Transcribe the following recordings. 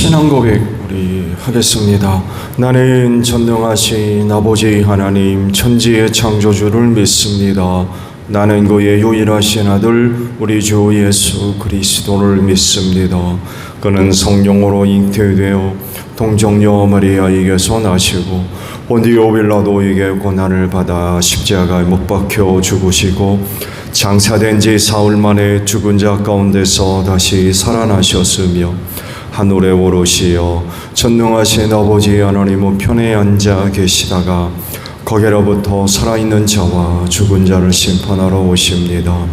신앙 고백 우리 하겠습니다. 나는 전능하신 아버지 하나님 천지의 창조주를 믿습니다. 나는 그의 유일하신 아들 우리 주 예수 그리스도를 믿습니다. 그는 성령으로 잉태되어 동정녀 마리아에게서 나시고 본디오 빌라도에게 고난을 받아 십자가에 못 박혀 죽으시고 장사된 지 사흘 만에 죽은 자 가운데서 다시 살아나셨으며 하늘에 오르시어 전능하신 아버지 하나님 우편에 앉아 계시다가 거기로부터 살아있는 자와 죽은 자를 심판하러 오십니다.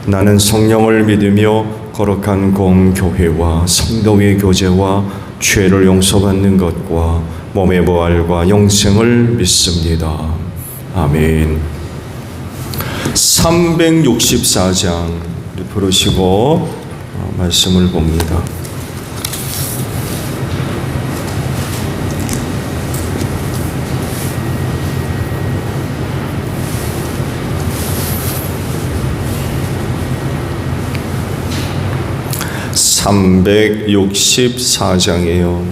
나는 성령을 믿으며 거룩한 공교회와 성도의 교제와 죄를 용서받는 것과 몸의 부활과 영생을 믿습니다. 아멘. 364장 부르시고 말씀을 봅니다. (364장이에요)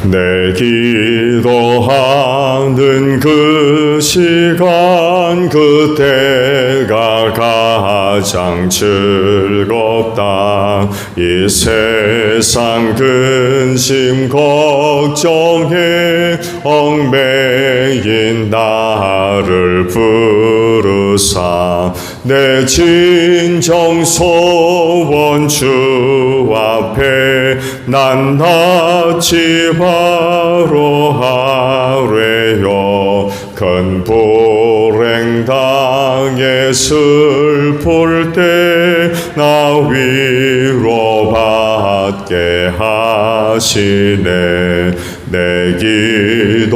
내 기도하는 그 시간 그때가 가장 즐겁다. 이 세상 근심 걱정에 얽매인 나를 부르사 내 진정 소원 주 앞에 낱낱이 바로 하래요. 큰 불행 당해 슬플 때 나 위로받게 하시네. 내 기도하는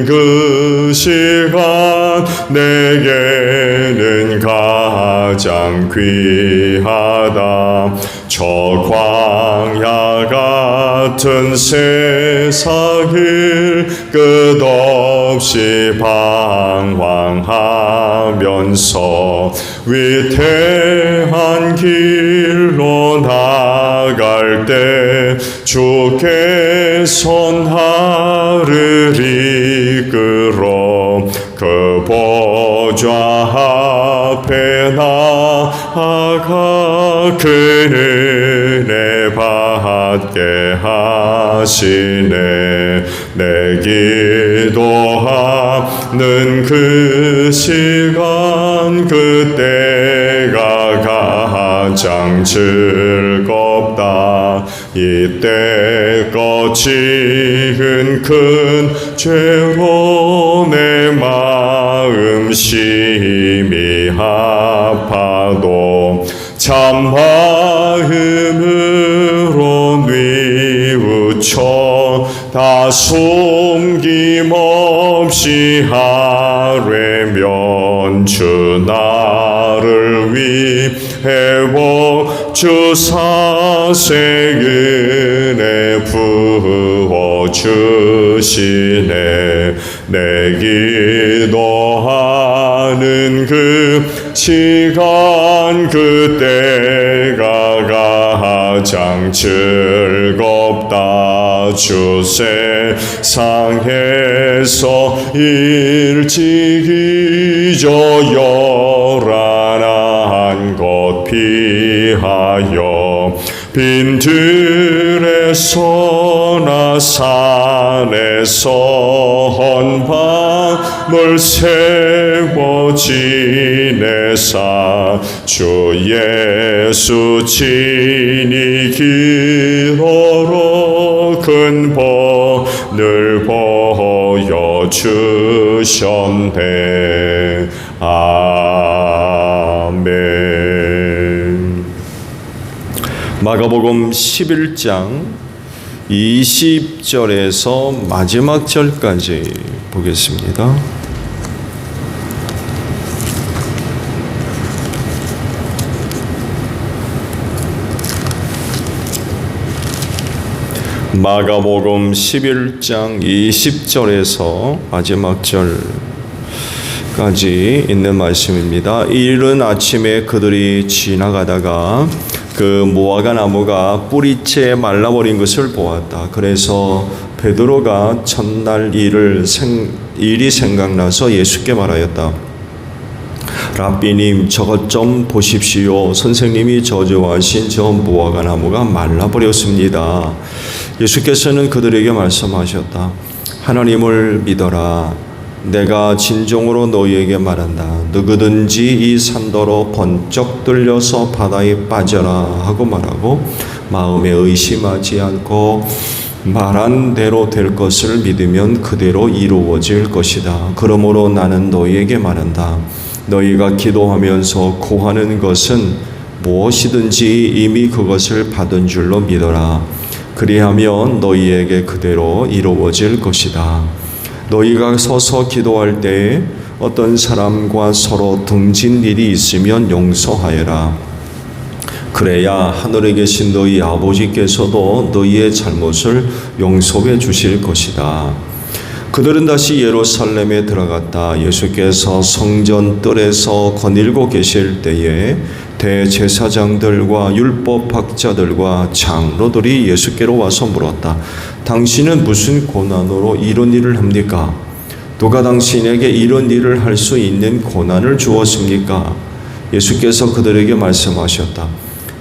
그 시간 내게는 가장 귀하다. 저 광야 같은 세상을 끝없이 방황하면서 위태한 길로 나갈 때 주께서 나를 이끌어 그 보좌 앞에 나아가 그 은혜 받게 하시네. 내 기도하는 그 시간 그때가 가장 즐겁다. 이때 거치은 큰 죄로 내 마음 심히 아파도 참 마음으로 뉘우쳐 다 숨김없이 하려면 주 나를 위해 주 사세 은혜 부어주시네. 내 기도하는 그 시간 그때가 가장 즐겁다. 주 세상에서 일찍 잊어 요란한 것 피하여 빈들에서나 산에서 헌밤을 세워 지내사 주 예수 친히 기도로 큰 본을 보여주셨네. 아멘. 마가복음 11장 20절에서 마지막 절까지 보겠습니다. 마가복음 11장 20절에서 마지막 절까지 있는 말씀입니다. 이른 아침에 그들이 지나가다가 그 무화과 나무가 뿌리째 말라버린 것을 보았다. 그래서 베드로가 첫날 일이 생각나서 예수께 말하였다. 랍비님, 저것 좀 보십시오. 선생님이 저주하신 저 무화과 나무가 말라버렸습니다. 예수께서는 그들에게 말씀하셨다. 하나님을 믿어라. 내가 진정으로 너희에게 말한다. 누구든지 이 산더러 번쩍 들려서 바다에 빠져라 하고 말하고 마음에 의심하지 않고 말한 대로 될 것을 믿으면 그대로 이루어질 것이다. 그러므로 나는 너희에게 말한다. 너희가 기도하면서 구하는 것은 무엇이든지 이미 그것을 받은 줄로 믿어라. 그리하면 너희에게 그대로 이루어질 것이다. 너희가 서서 기도할 때에 어떤 사람과 서로 등진 일이 있으면 용서하여라. 그래야 하늘에 계신 너희 아버지께서도 너희의 잘못을 용서해 주실 것이다. 그들은 다시 예루살렘에 들어갔다. 예수께서 성전 뜰에서 거닐고 계실 때에 대제사장들과 율법학자들과 장로들이 예수께로 와서 물었다. 당신은 무슨 고난으로 이런 일을 합니까? 누가 당신에게 이런 일을 할 수 있는 고난을 주었습니까? 예수께서 그들에게 말씀하셨다.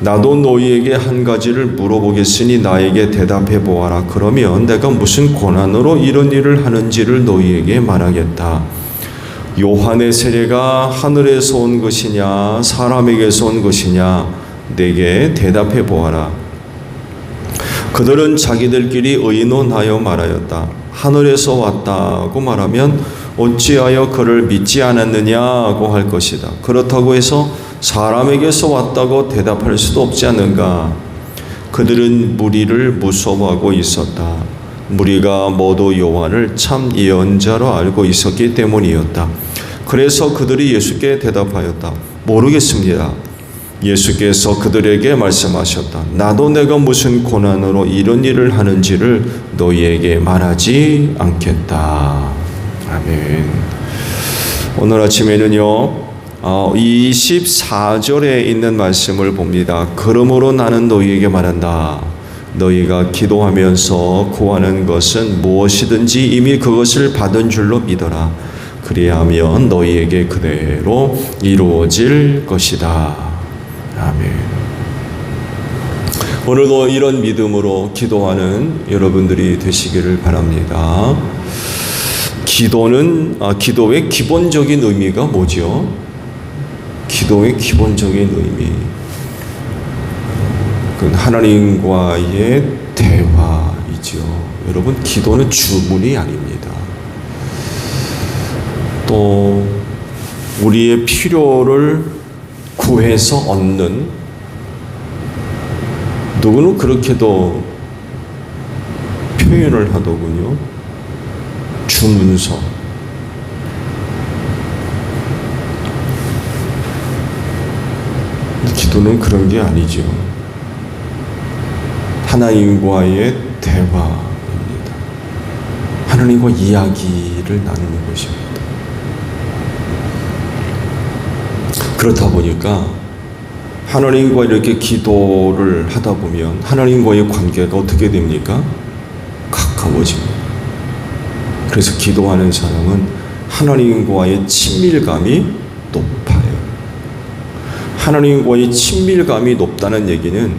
나도 너희에게 한 가지를 물어보겠으니 나에게 대답해 보아라. 그러면 내가 무슨 고난으로 이런 일을 하는지를 너희에게 말하겠다. 요한의 세례가 하늘에서 온 것이냐 사람에게서 온 것이냐 내게 대답해 보아라. 그들은 자기들끼리 의논하여 말하였다. 하늘에서 왔다고 말하면 어찌하여 그를 믿지 않았느냐고 할 것이다. 그렇다고 해서 사람에게서 왔다고 대답할 수도 없지 않는가. 그들은 무리를 무서워하고 있었다. 무리가 모두 요한을 참 예언자로 알고 있었기 때문이었다. 그래서 그들이 예수께 대답하였다. 모르겠습니다. 예수께서 그들에게 말씀하셨다. 나도 내가 무슨 고난으로 이런 일을 하는지를 너희에게 말하지 않겠다. 아멘. 오늘 아침에는요 24절에 있는 말씀을 봅니다. 그러므로 나는 너희에게 말한다. 너희가 기도하면서 구하는 것은 무엇이든지 이미 그것을 받은 줄로 믿어라. 그리하면 너희에게 그대로 이루어질 것이다. 아멘. 오늘도 이런 믿음으로 기도하는 여러분들이 되시기를 바랍니다. 기도의 기본적인 의미가 뭐죠? 기도의 기본적인 의미, 그 하나님과의 대화이죠. 여러분, 기도는 주문이 아닙니다. 또 우리의 필요를 구해서 얻는, 누구는 그렇게도 표현을 하더군요. 주문서. 기도는 그런 게 아니죠. 하나님과의 대화입니다. 하나님과 이야기를 나누는 것입니다. 그렇다 보니까 하나님과 이렇게 기도를 하다 보면 하나님과의 관계가 어떻게 됩니까? 가까워집니다. 그래서 기도하는 사람은 하나님과의 친밀감이 높아요. 하나님과의 친밀감이 높다는 얘기는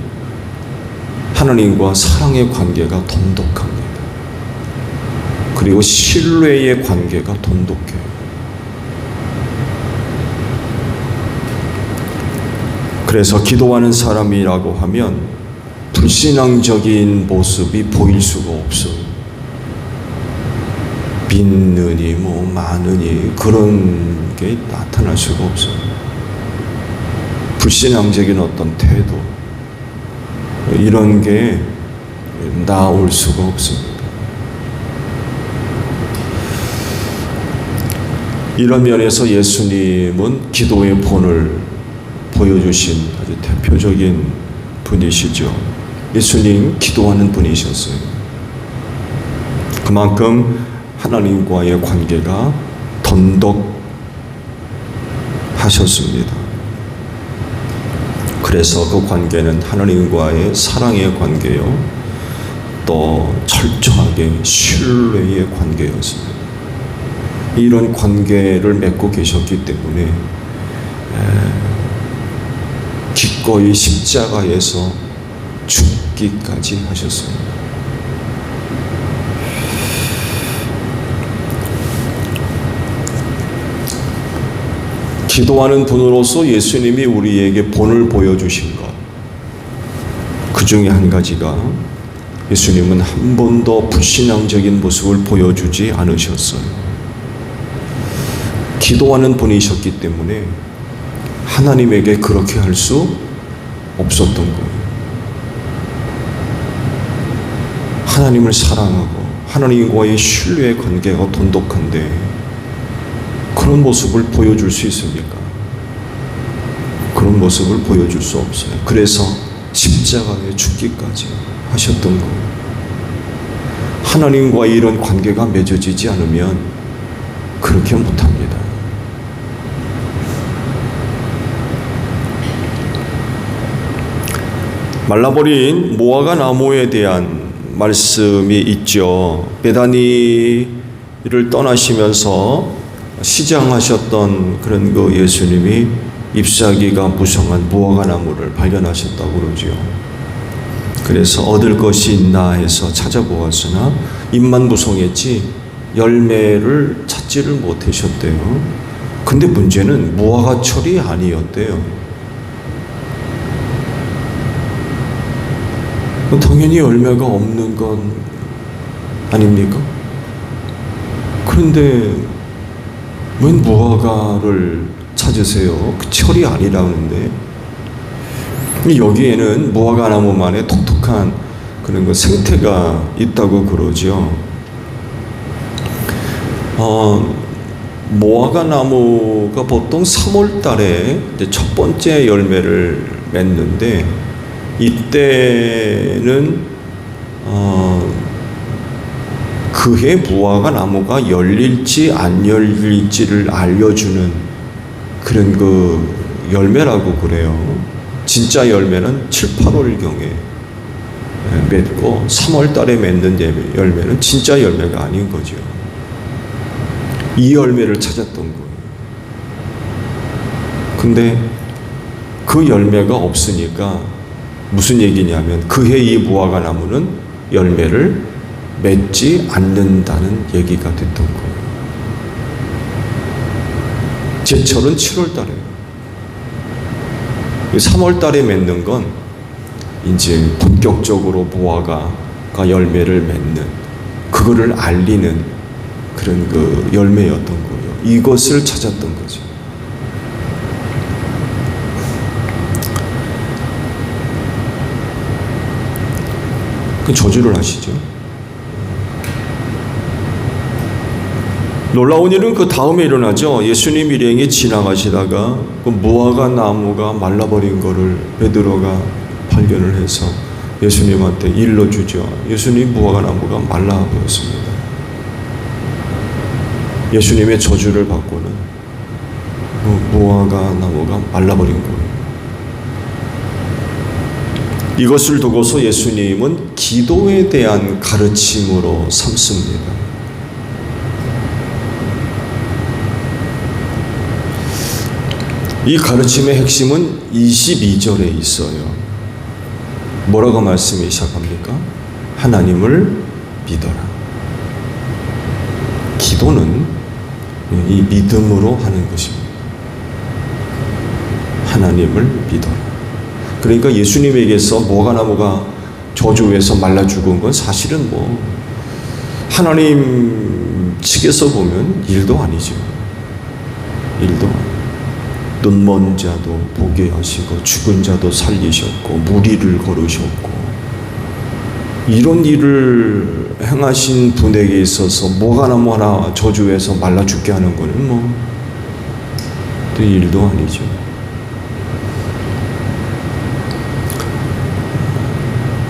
하나님과 사랑의 관계가 돈독합니다. 그리고 신뢰의 관계가 돈독해요. 그래서 기도하는 사람이라고 하면 불신앙적인 모습이 보일 수가 없어요. 믿느니 많으니 그런 게 나타날 수가 없어요. 불신앙적인 어떤 태도, 이런 게 나올 수가 없습니다. 이런 면에서 예수님은 기도의 본을 보여주신 아주 대표적인 분이시죠. 예수님 기도하는 분이셨어요. 그만큼 하나님과의 관계가 돈독하셨습니다. 그래서 그 관계는 하나님과의 사랑의 관계요, 또 철저하게 신뢰의 관계였습니다. 이런 관계를 맺고 계셨기 때문에 기꺼이 십자가에서 죽기까지 하셨습니다. 기도하는 분으로서 예수님이 우리에게 본을 보여주신 것, 그 중에 한 가지가 예수님은 한 번도 불신앙적인 모습을 보여주지 않으셨어요. 기도하는 분이셨기 때문에 하나님에게 그렇게 할 수 없었던 거예요. 하나님을 사랑하고 하나님과의 신뢰의 관계가 돈독한데 그런 모습을 보여줄 수 있습니까? 그런 모습을 보여줄 수 없어요. 그래서 십자가에 죽기까지 하셨던 거예요. 하나님과의 이런 관계가 맺어지지 않으면 그렇게 못합니다. 말라버린 무화과 나무에 대한 말씀이 있죠. 베다니를 떠나시면서 시장하셨던 그런 그 예수님이 잎사귀가 무성한 무화과 나무를 발견하셨다고 그러죠. 그래서 얻을 것이 있나 해서 찾아보았으나 잎만 무성했지 열매를 찾지를 못하셨대요. 근데 문제는 무화과철이 아니었대요. 당연히 열매가 없는 건 아닙니까? 그런데 웬 무화과를 찾으세요? 그 철이 아니라는데. 여기에는 무화과 나무만의 독특한 그런 그 생태가 있다고 그러죠. 무화과 나무가 보통 3월 달에 이제 첫 번째 열매를 맺는데, 이때는 그해 무화과 나무가 열릴지 안 열릴지를 알려주는 그런 그 열매라고 그래요. 진짜 열매는 7, 8월경에 맺고 3월 달에 맺는 열매는 진짜 열매가 아닌 거죠. 이 열매를 찾았던 거예요. 근데 그 열매가 없으니까 무슨 얘기냐면 그해 이 무화과 나무는 열매를 맺지 않는다는 얘기가 됐던 거예요. 제철은 7월 달에요. 3월 달에 맺는 건 이제 본격적으로 무화과가 열매를 맺는, 그거를 알리는 그런 그 열매였던 거예요. 이것을 찾았던 거죠. 그 저주를 하시죠. 놀라운 일은 그 다음에 일어나죠. 예수님 일행이 지나가시다가 그 무화과 나무가 말라버린 거를 베드로가 발견을 해서 예수님한테 일러주죠. 예수님 무화과 나무가 말라 보였습니다. 예수님의 저주를 받고는 무화과 나무가 말라버린 거예요. 이것을 두고서 예수님은 기도에 대한 가르침으로 삼습니다. 이 가르침의 핵심은 22절에 있어요. 뭐라고 말씀이 시작합니까? 하나님을 믿어라. 기도는 이 믿음으로 하는 것입니다. 하나님을 믿어라. 그러니까 예수님에게서 무화과 나무가 저주에서 말라 죽은 건 사실은 하나님 측에서 보면 일도 아니죠. 일도 아니죠. 눈먼 자도 보게 하시고 죽은 자도 살리셨고 무리를 걸으셨고, 이런 일을 행하신 분에게 있어서 무화과 나무 하나 저주해서 말라 죽게 하는 거는 또 일도 아니죠.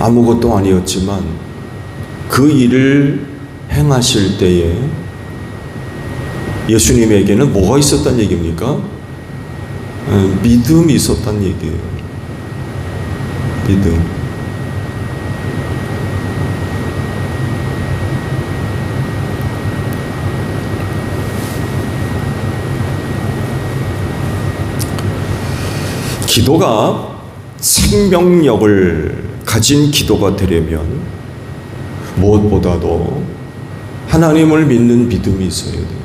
아무것도 아니었지만 그 일을 행하실 때에 예수님에게는 뭐가 있었단 얘기입니까? 믿음이 있었단 얘기예요. 믿음. 기도가 생명력을 가진 기도가 되려면 무엇보다도 하나님을 믿는 믿음이 있어야 돼요.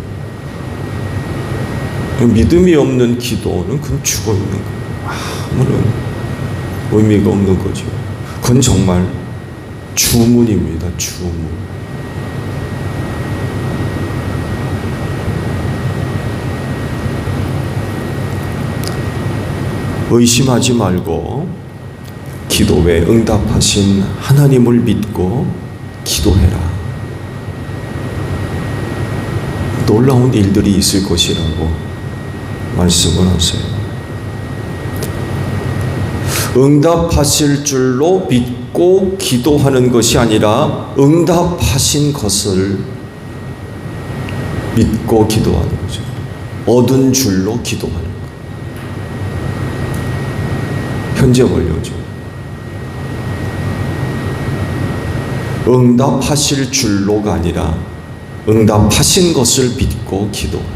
믿음이 없는 기도는 그건 죽어 있는 거예요. 아무런 의미가 없는 거죠. 그건 정말 주문입니다. 주문. 의심하지 말고 기도에 응답하신 하나님을 믿고 기도해라. 놀라운 일들이 있을 것이라고 말씀을 하세요. 응답하실 줄로 믿고 기도하는 것이 아니라 응답하신 것을 믿고 기도하는 거죠. 얻은 줄로 기도하는 거예요. 현재 완료죠. 응답하실 줄로가 아니라 응답하신 것을 믿고 기도하는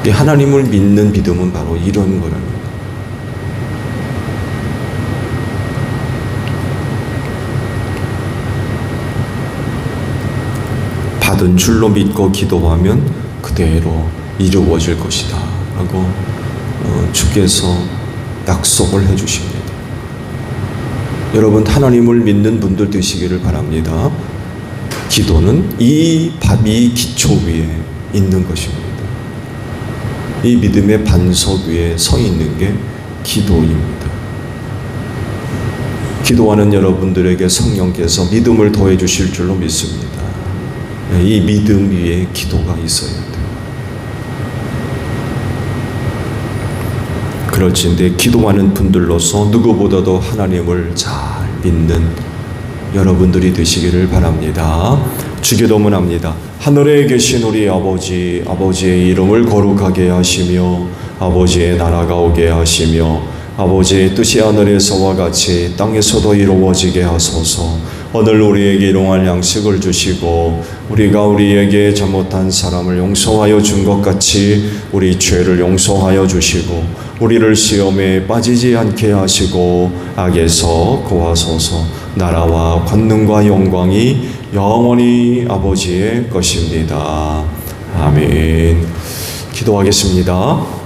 거죠. 하나님을 믿는 믿음은 바로 이런 거라는 거예요. 받은 줄로 믿고 기도하면 그대로 이루어질 것이다 라고 주께서 약속을 해주십니다. 여러분, 하나님을 믿는 분들 되시기를 바랍니다. 기도는 이 기초 위에 있는 것입니다. 이 믿음의 반석 위에 서 있는 게 기도입니다. 기도하는 여러분들에게 성령께서 믿음을 더해 주실 줄로 믿습니다. 이 믿음 위에 기도가 있어야 돼요. 그렇지인데 기도하는 분들로서 누구보다도 하나님을 잘 믿는 여러분들이 되시기를 바랍니다. 주기도문합니다. 하늘에 계신 우리 아버지, 아버지의 이름을 거룩하게 하시며 아버지의 나라가 오게 하시며 아버지의 뜻이 하늘에서와 같이 땅에서도 이루어지게 하소서. 오늘 우리에게 일용할 양식을 주시고 우리가 우리에게 잘못한 사람을 용서하여 준 것 같이 우리 죄를 용서하여 주시고 우리를 시험에 빠지지 않게 하시고 악에서 구하소서. 나라와 권능과 영광이 영원히 아버지의 것입니다. 아멘. 기도하겠습니다.